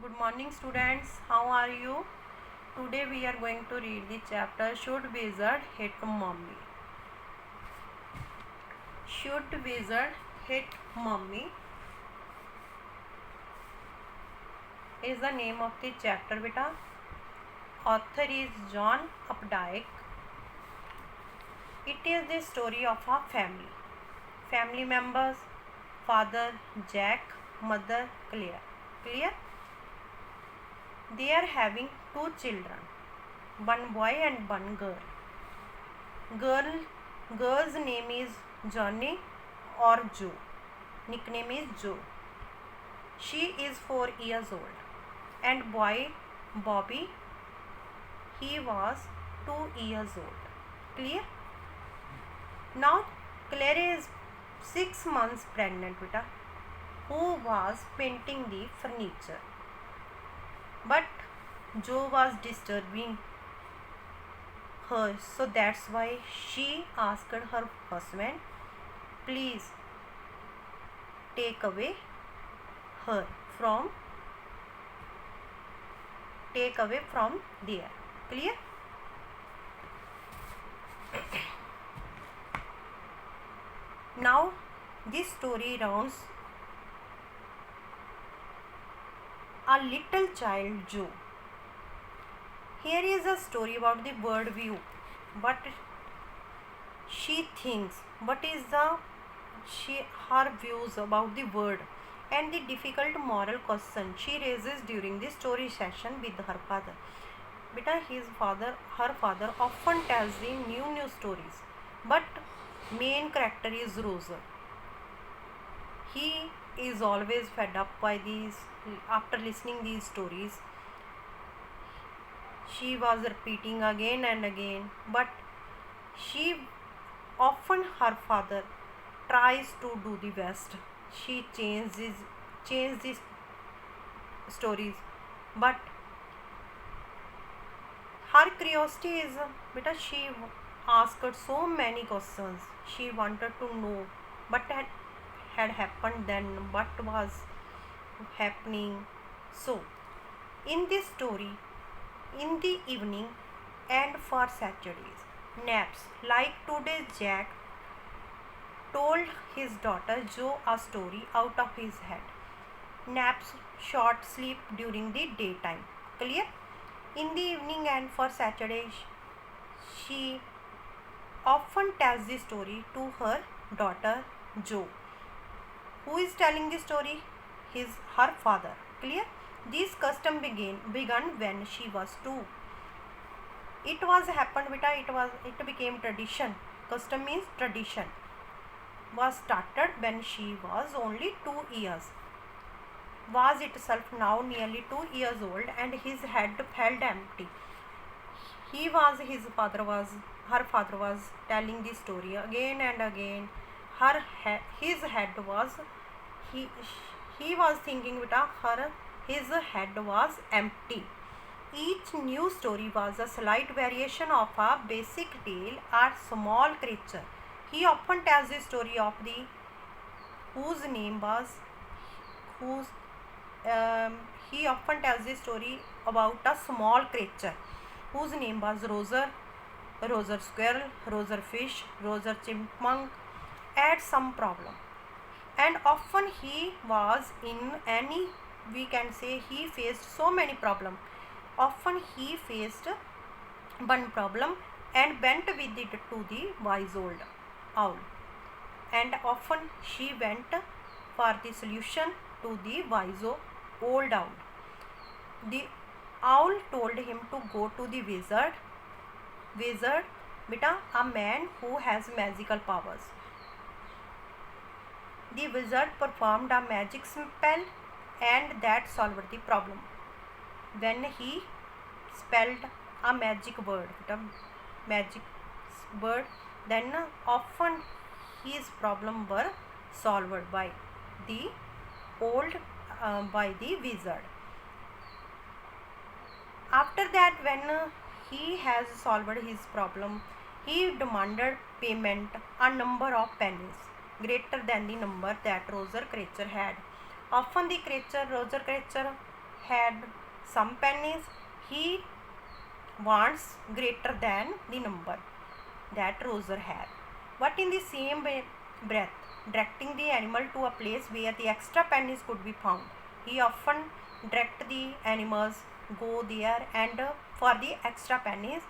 Good morning students, how are you? Today we are going to read the chapter Should Wizard Hit Mommy? Should Wizard Hit Mommy is the name of the chapter beta. Author is John Updike. It is the story of a family. Family members: father Jack, mother Claire. Clear? They are having two children, one boy and one girl. Girl's name is Johnny or Joe. Nickname is Joe. She is 4 years old. And boy Bobby, he was 2 years old. Clear? Now Claire is 6 months pregnant, beta, who was painting the furniture. But Joe was disturbing her, so that's why she asked her husband, please take away from there. Clear? Now this story rounds a little child Joe. Here is a story about the bird view. What she thinks, what is her views about the bird, and the difficult moral question she raises during the story session with her father. Beta, her father often tells the new stories, but main character is Rosa. He is always fed up by these. After listening these stories, she was repeating again and again, but her father tries to do the best. She changes the stories, but her curiosity is, because she asked so many questions. She wanted to know what had happened then, what was happening. So in this story, in the evening and for Saturdays, naps, like today Jack told his daughter Jo a story out of his head. Naps, short sleep during the daytime. Clear? In the evening and for Saturday, she often tells the story to her daughter Jo. Who is telling the story? Her father. Clear? This custom began when she was 2. It became tradition. Custom means tradition. Was started when she was only 2 years. Was itself now nearly 2 years old, and his head felt empty. Her father was telling the story again and again. His head was, he was thinking his head was empty. Each new story was a slight variation of a basic tale or small creature. He often tells the story of he often tells the story about a small creature whose name was Roger squirrel, Roger fish, Roger chipmunk had some problem. And often he faced so many problems. Often he faced one problem and went with it to the wise old owl. And often she went for the solution to the wise old owl. The owl told him to go to the wizard, beta, a man who has magical powers. The wizard performed a magic spell and that solved the problem. When he spelled a magic word, then often his problem were solved by the wizard. After that, when he has solved his problem, he demanded payment, a number of pennies greater than the number that Roger creature had. Often the Roger creature had some pennies. He wants greater than the number that Roger had, but in the same breath, directing the animal to a place where the extra pennies could be found. He often directed the animals go there and for the extra pennies.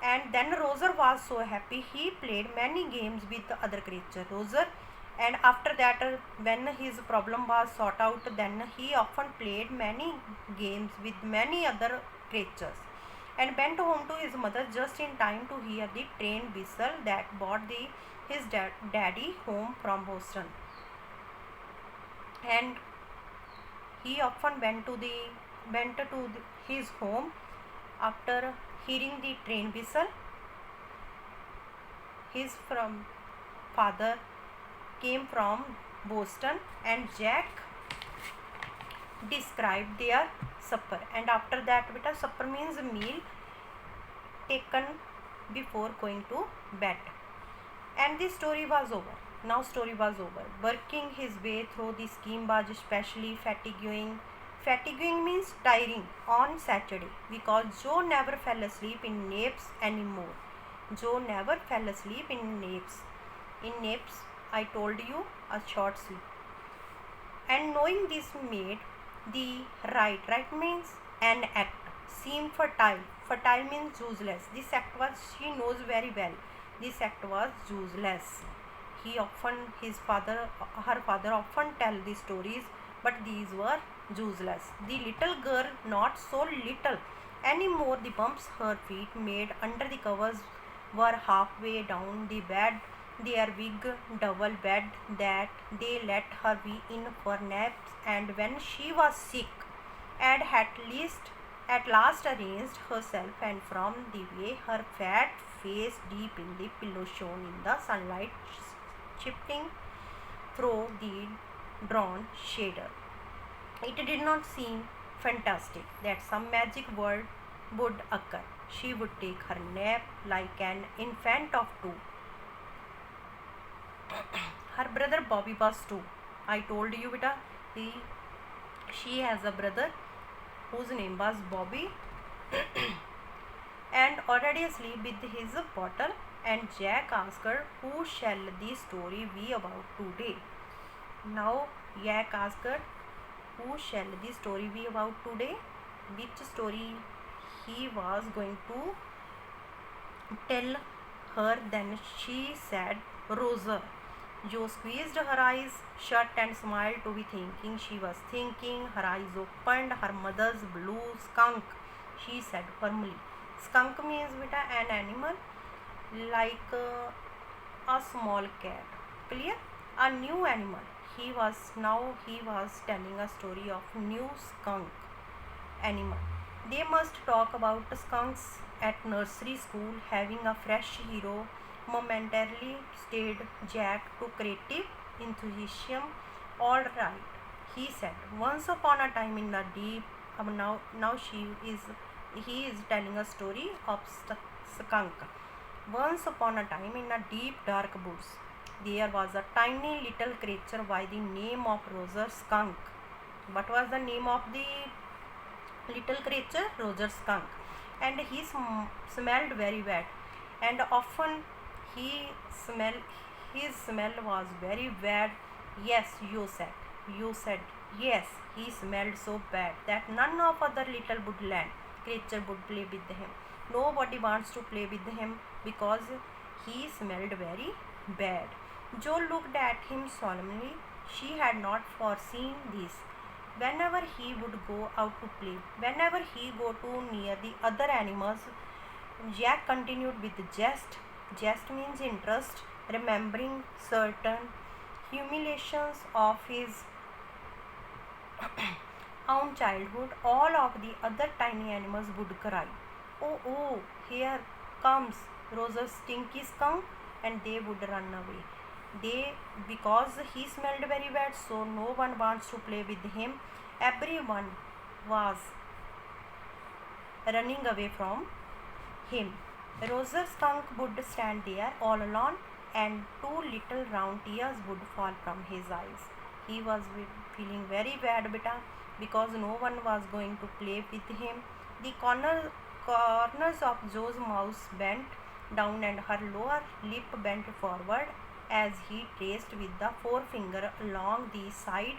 And then Roger was so happy he played many games with the other creature. Roger, and after that, when his problem was sorted out, then he often played many games with many other creatures and went home to his mother just in time to hear the train whistle that brought his daddy home from Boston. And he often went to his home after hearing the train whistle. His from father came from Boston, and Jack described their supper. And after that, beta, supper means a meal taken before going to bed. And the story was over. Now story was over. Working his way through the scheme was especially fatiguing. Fatiguing means tiring on Saturday because Joe never fell asleep in naps anymore. Joe never fell asleep in naps. In naps, I told you, a short sleep. And knowing this made the right means an act seem fertile. Fertile means useless. This act was, she knows very well, this act was useless. Her father often tell these stories, but these were useless. The little girl, not so little anymore, the bumps her feet made under the covers were halfway down the bed, their big double bed that they let her be in for naps, and when she was sick and at last arranged herself, and from the way her fat face deep in the pillow shone in the sunlight shifting through the drawn shadow, it did not seem fantastic that some magic world would occur. She would take her nap like an infant of 2. Her brother Bobby was 2. I told you, beta, she has a brother whose name was Bobby and already asleep with his bottle. And Jack asked her, who shall the story be about today? Now Jack asked her, who shall the story be about today? Which story he was going to tell her. Then she said, Rosa. Jo squeezed her eyes shut and smiled to be thinking. She was thinking. Her eyes opened. Her mother's blue skunk, she said firmly. Skunk means, beta, an animal like a small cat. Clear? A new animal. He was telling a story of new skunk animal. They must talk about skunks at nursery school. Having a fresh hero momentarily stirred Jack to creative enthusiasm. All right, he said. Once upon a time in the deep. Now he is telling a story of skunk. Once upon a time in a deep dark woods, there was a tiny little creature by the name of Roger Skunk. What was the name of the little creature? Roger Skunk. And he smelled very bad, and often his smell was very bad. Yes, you said yes, he smelled so bad that none of other little woodland creature would play with him. Nobody wants to play with him because he smelled very bad. Joe looked at him solemnly. She had not foreseen this. Whenever he would go out to play, whenever he go to near the other animals, Jack continued with jest. Jest means interest, remembering certain humiliations of his own childhood. All of the other tiny animals would cry, oh, here comes Roger's stinky skunk, and they would run away. Because he smelled very bad, so no one wants to play with him. Everyone was running away from him. Roger Skunk would stand there all alone, and 2 little round tears would fall from his eyes. He was feeling very bad, beta. because no one was going to play with him. The corners of Joe's mouth bent down and her lower lip bent forward as he traced with the forefinger along the side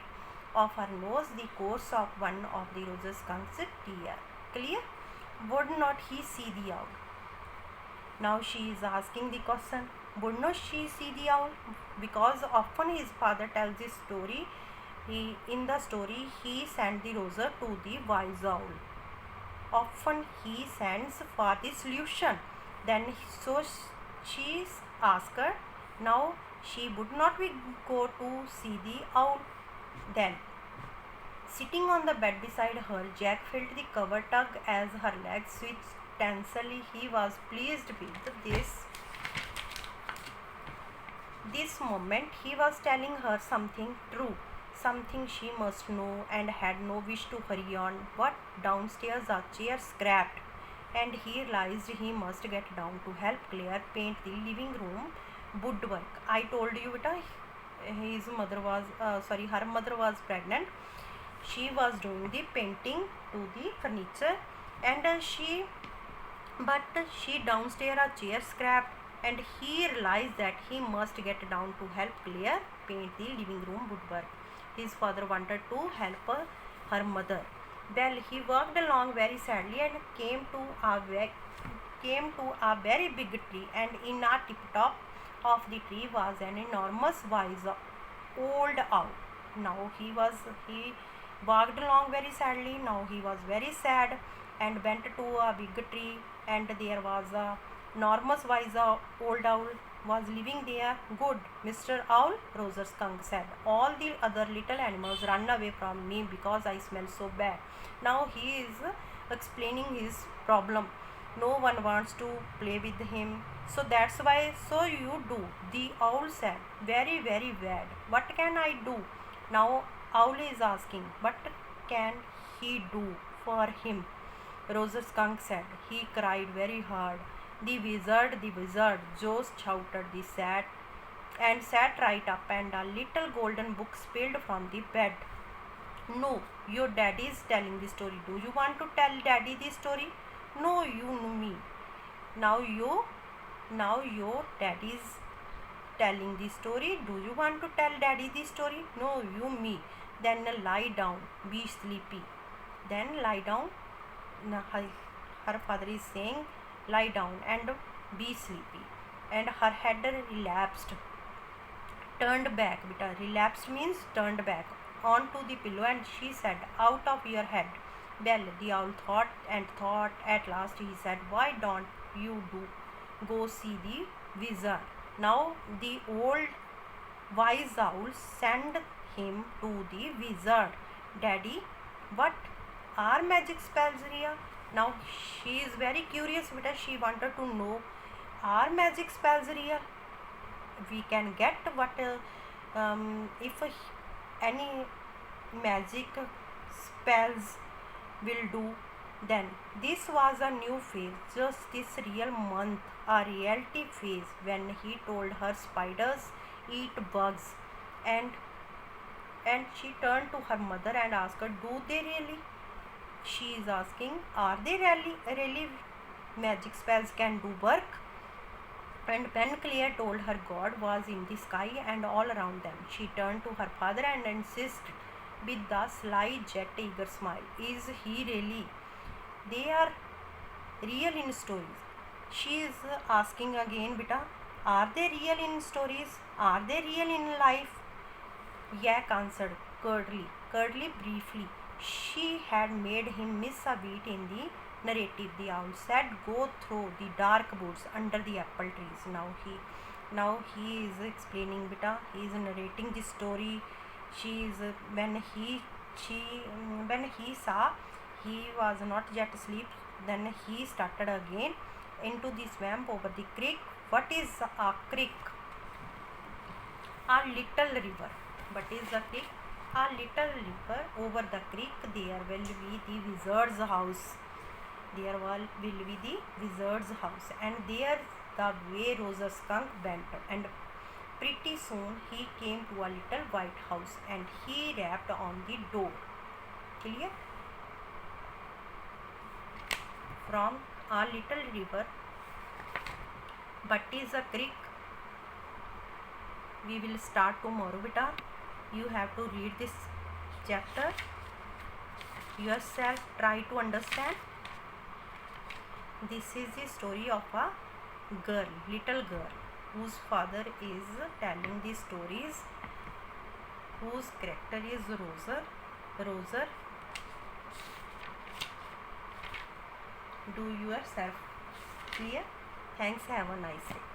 of her nose the course of one of the Roger Skunk's teeth. Clear? Would not he see the owl? Now she is asking the question, would not she see the owl? Because often his father tells this story. In the story, he sent the Roger to the wise owl. Often he sends for the solution. Then so she asked her. Now she would not be go to see the owl. Then sitting on the bed beside her, Jack felt the cover tug as her legs switched tensely. He was pleased with this moment. He was telling her something true, something she must know, and had no wish to hurry on. But downstairs a chair scrapped, and he realized he must get down to help Claire paint the living room woodwork. I told you, beta, her mother was pregnant. She was doing the painting to the furniture, and she downstairs a chair scrapped, and he realized that he must get down to help Claire paint the living room woodwork. His father wanted to help her mother. Well, he walked along very sadly and came to a very big tree, and in a tip top of the tree was an enormous wise old owl. Now he walked along very sadly. Now he was very sad and went to a big tree, and there was a enormous wise old owl was living there. Good, Mr. Owl, Roger Skunk said. All the other little animals run away from me because I smell so bad. Now he is explaining his problem. No one wants to play with him. So that's why, so you do. The owl said, very, very bad. What can I do? Now Owl is asking, what can he do for him? Roger Skunk said. He cried very hard. The wizard, Joe shouted. Sat right up, and a little golden book spilled from the bed. No, your daddy is telling the story. Do you want to tell daddy the story? No, you know me. Now your daddy is telling the story. Do you want to tell daddy the story? No, you me. Then lie down, be sleepy. Then lie down. Her father is saying, lie down and be sleepy. And her head relapsed, turned back. Relapsed means turned back onto the pillow, and she said, out of your head. Well, the owl thought and thought. At last he said, why don't you go see the wizard? Now the old wise owl sent him to the wizard. Daddy, what are magic spells, Ria? Now she is very curious because she wanted to know, are magic spells real? We can get what if any magic spells will do. Then this was a new phase, just this real month, a reality phase, when he told her spiders eat bugs, and she turned to her mother and asked her, do they really? She is asking, are they really magic spells can do work? And when Claire told her God was in the sky and all around them, she turned to her father and insisted with the sly jet eager smile, is he really? They are real in stories. She is asking again, beta, are they real in stories? Are they real in life? Yak answered curtly, briefly. She had made him miss a beat in the narrative. The owl said, go through the dark woods under the apple trees. Now he is explaining, beta. He is narrating the story. When he saw he was not yet asleep, then he started again into the swamp over the creek. What is a creek? A little river. What is a creek? A little river. Over the creek there will be the wizard's house. There will be the wizard's house, and there the way Roger Skunk went, and pretty soon he came to a little white house, and he rapped on the door. के लिए. From a little river, but is a creek. We will start tomorrow, beta. You have to read this chapter yourself, try to understand. This is the story of a girl, little girl, whose father is telling the stories, whose character is Roser. Do yourself clear. Thanks, have a nice day.